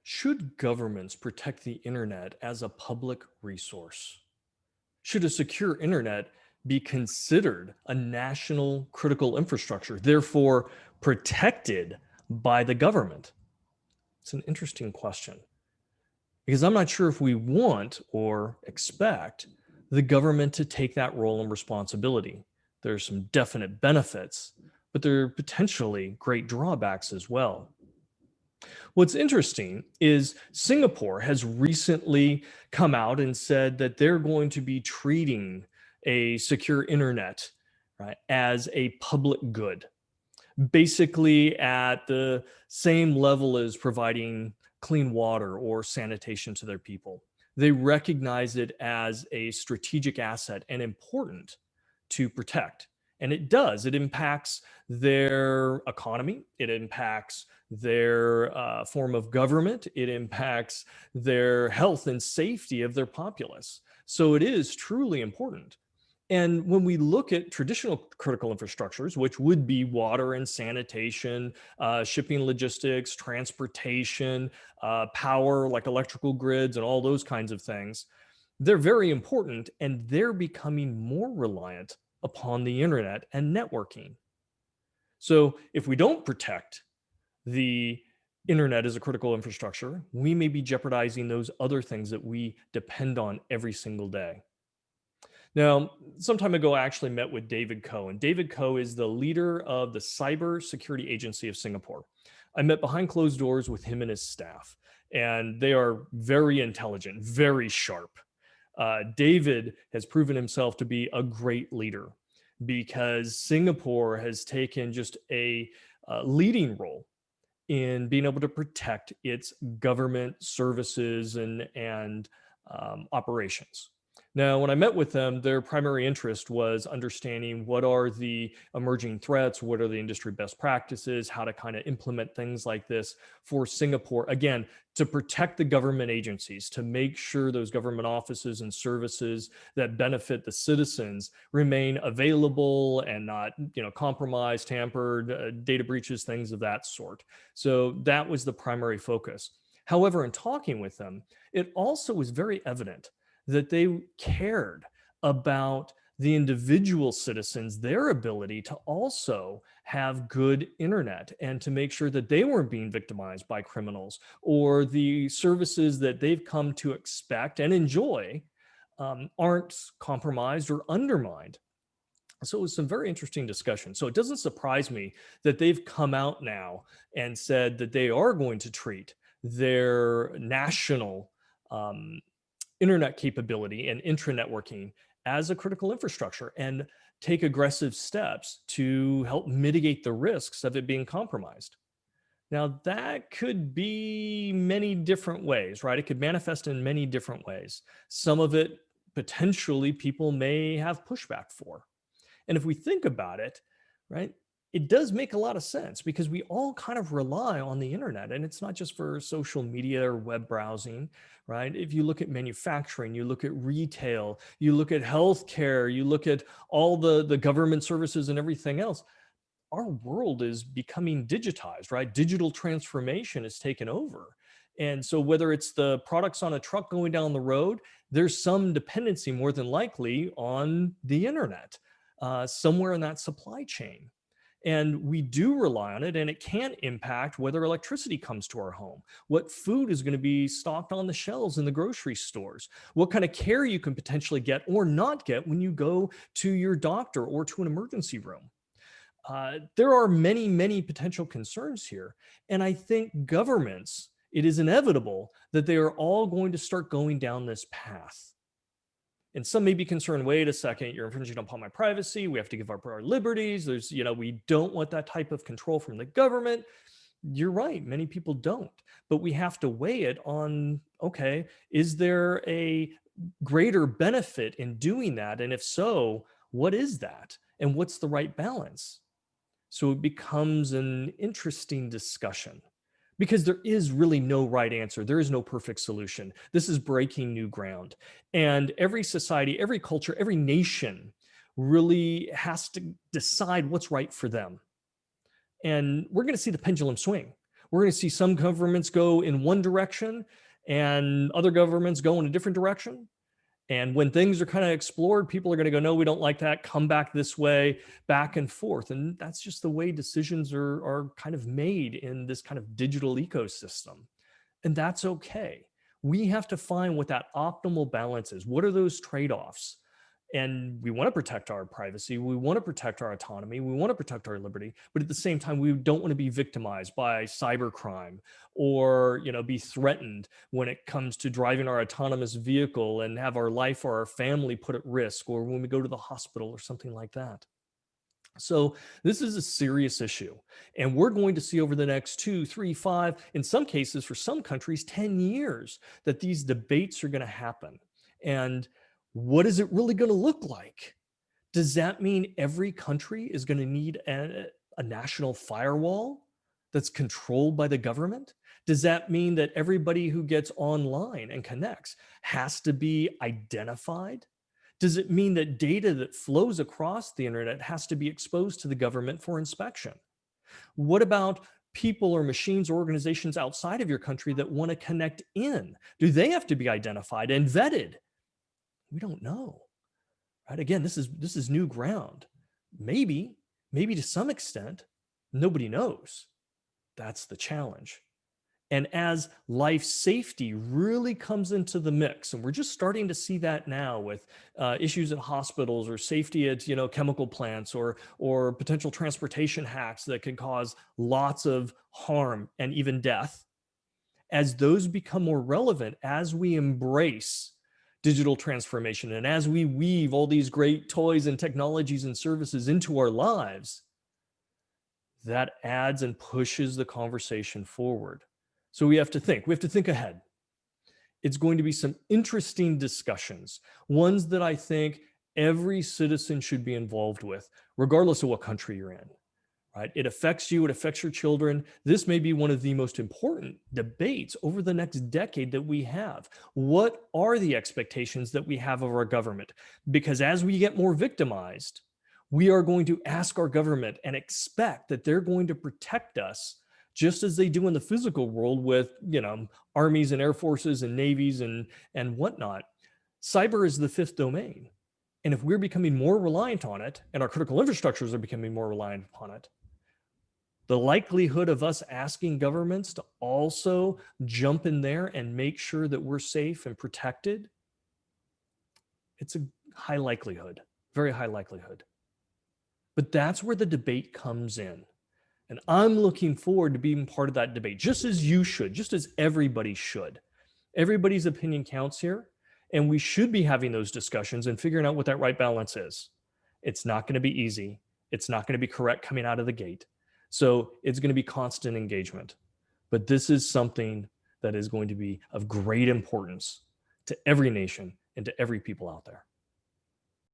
Should governments protect the internet as a public resource? Should a secure internet be considered a national critical infrastructure, therefore protected by the government? It's an interesting question because I'm not sure if we want or expect the government to take that role and responsibility. There's some definite benefits, but there are potentially great drawbacks as well. What's interesting is Singapore has recently come out and said that they're going to be treating a secure internet, right, as a public good, basically at the same level as providing clean water or sanitation to their people. They recognize it as a strategic asset and important to protect. And it does. It impacts their economy. It impacts their form of government. It impacts their health and safety of their populace. So it is truly important. And when we look at traditional critical infrastructures, which would be water and sanitation, shipping logistics, transportation, power like electrical grids, and all those kinds of things, they're very important and they're becoming more reliant upon the internet and networking. So if we don't protect the internet as a critical infrastructure, we may be jeopardizing those other things that we depend on every single day. Now, some time ago, I actually met with David Coe, and David Coe is the leader of the Cybersecurity Agency of Singapore. I met behind closed doors with him and his staff, and they are very intelligent, very sharp. David has proven himself to be a great leader because Singapore has taken just a leading role in being able to protect its government services and operations. Now, when I met with them, their primary interest was understanding what are the emerging threats, what are the industry best practices, how to kind of implement things like this for Singapore, again, to protect the government agencies, to make sure those government offices and services that benefit the citizens remain available and not, compromised, tampered, data breaches, things of that sort. So that was the primary focus. However, in talking with them, it also was very evident that they cared about the individual citizens, their ability to also have good internet and to make sure that they weren't being victimized by criminals or the services that they've come to expect and enjoy aren't compromised or undermined. So it was some very interesting discussion. So it doesn't surprise me that they've come out now and said that they are going to treat their national um, internet capability and intra-networking as a critical infrastructure and take aggressive steps to help mitigate the risks of it being compromised. Now, that could be many different ways, right? It could manifest in many different ways. Some of it potentially people may have pushback for. And if we think about it, right, it does make a lot of sense because we all kind of rely on the internet and it's not just for social media or web browsing, right? If you look at manufacturing, you look at retail, you look at healthcare, you look at all the government services and everything else, our world is becoming digitized, right? Digital transformation has taken over. And so whether it's the products on a truck going down the road, there's some dependency more than likely on the internet somewhere in that supply chain. And we do rely on it, and it can impact whether electricity comes to our home, what food is going to be stocked on the shelves in the grocery stores, what kind of care you can potentially get or not get when you go to your doctor or to an emergency room. There are many, many potential concerns here. And I think governments, it is inevitable that they are all going to start going down this path. And some may be concerned, wait a second, you're infringing upon my privacy. We have to give up our liberties. We don't want that type of control from the government. You're right. Many people don't. But we have to weigh it on, okay, is there a greater benefit in doing that? And if so, what is that? And what's the right balance? So it becomes an interesting discussion because there is really no right answer. There is no perfect solution. This is breaking new ground. And every society, every culture, every nation really has to decide what's right for them. And we're going to see the pendulum swing. We're going to see some governments go in one direction and other governments go in a different direction. And when things are kind of explored, people are going to go, no, we don't like that. Come back this way, back and forth. And that's just the way decisions are kind of made in this kind of digital ecosystem. And that's okay. We have to find what that optimal balance is. What are those trade-offs? And we want to protect our privacy. We want to protect our autonomy. We want to protect our liberty. But at the same time, we don't want to be victimized by cybercrime or, be threatened when it comes to driving our autonomous vehicle and have our life or our family put at risk, or when we go to the hospital or something like that. So this is a serious issue. And we're going to see over the next 2, 3, 5, in some cases, for some countries, 10 years, that these debates are going to happen. And what is it really going to look like? Does that mean every country is going to need a national firewall that's controlled by the government? Does that mean that everybody who gets online and connects has to be identified? Does it mean that data that flows across the internet has to be exposed to the government for inspection? What about people or machines or organizations outside of your country that want to connect in? Do they have to be identified and vetted? We don't know. Right? Again, this is new ground. Maybe to some extent, nobody knows. That's the challenge. And as life safety really comes into the mix, and we're just starting to see that now with issues at hospitals or safety at chemical plants or potential transportation hacks that could cause lots of harm and even death. As those become more relevant, as we embrace digital transformation and as we weave all these great toys and technologies and services into our lives, that adds and pushes the conversation forward. So we have to think ahead. It's going to be some interesting discussions, ones that I think every citizen should be involved with, regardless of what country you're in, right? It affects you, it affects your children. This may be one of the most important debates over the next decade that we have. What are the expectations that we have of our government? Because as we get more victimized, we are going to ask our government and expect that they're going to protect us just as they do in the physical world with, armies and air forces and navies and whatnot. Cyber is the fifth domain. And if we're becoming more reliant on it, and our critical infrastructures are becoming more reliant upon it, the likelihood of us asking governments to also jump in there and make sure that we're safe and protected, it's a high likelihood, very high likelihood. But that's where the debate comes in. And I'm looking forward to being part of that debate, just as you should, just as everybody should. Everybody's opinion counts here, and we should be having those discussions and figuring out what that right balance is. It's not going to be easy. It's not going to be correct coming out of the gate. So it's going to be constant engagement. But this is something that is going to be of great importance to every nation and to every people out there.